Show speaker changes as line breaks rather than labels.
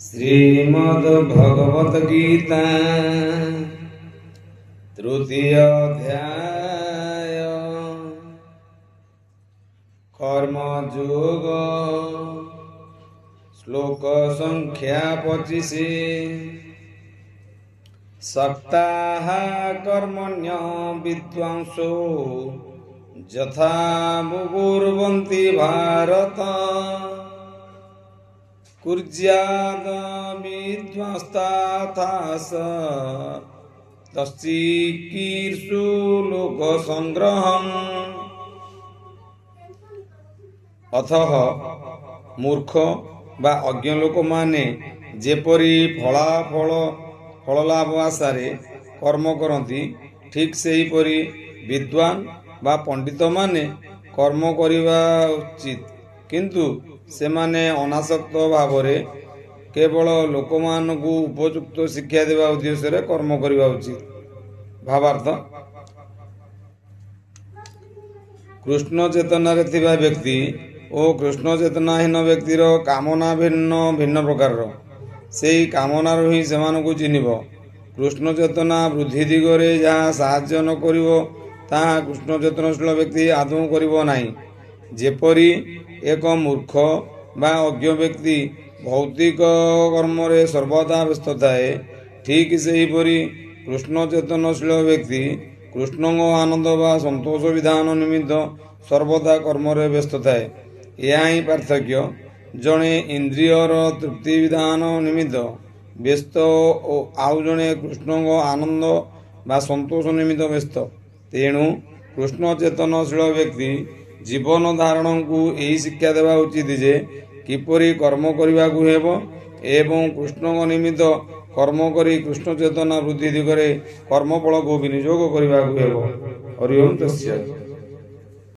श्रीमद्भगवत गीता तृतीय अध्याय कर्मयोग श्लोक संख्या 25। सक्ताः कर्मण्य विद्वांसो यथा मुहुर्वन्ति भारत कुर्याद विद्वांस्ताथास तस्चिकीर्षु लोक संग्रहम्। अथः मूर्ख बा अज्ञ लोक माने जेपरी फल लाभ आशारे कर्म करती ठीक सेहीपरि विद्वान बा पंडित माने कर्म करिबा उचित, किंतु सेमाने अनासक्त भावरे केवल लोकमानकु उपयुक्त शिक्षा देवा उद्देश्य कर्म करिबा उचित। भावार्थ, कृष्ण चेतनारे थिबा व्यक्ति और कृष्ण चेतनाहीन व्यक्तिर कामना भिन्न भिन्न प्रकार। सेही कामनार ही सेमानकु चिन्हिब। कृष्ण चेतना वृद्धि दिगरे जहाँ साहाय्य न करिब ताहा कृष्ण चेतनशील व्यक्ति आदौ करिब नाही। जेपरी एक मूर्ख बा अज्ञ व्यक्ति भौतिक कर्म रे सर्वदा व्यस्त थाए, ठीक सेहीपरि कृष्ण चेतनशील व्यक्ति कृष्ण आनंद बा संतोष विधान निमित्त सर्वदा कर्म रे व्यस्त थाए। यह ही पार्थक्य। जड़े इंद्रियर तृप्ति विधान निमित्त व्यस्त और आउ जड़े कृष्ण आनंद बा संतोष निमित्त व्यस्त। तेणु कृष्ण चेतनशील व्यक्ति जीवन धारण को यही शिक्षा देवा उचित जे किपरि कर्म करने को हेब एवं कृष्ण निमित्त कर्म करी कृष्ण चेतना वृद्धि दिगरे कर्मफल को विनियोग करने को हेब। हरि ओम तस्सत्।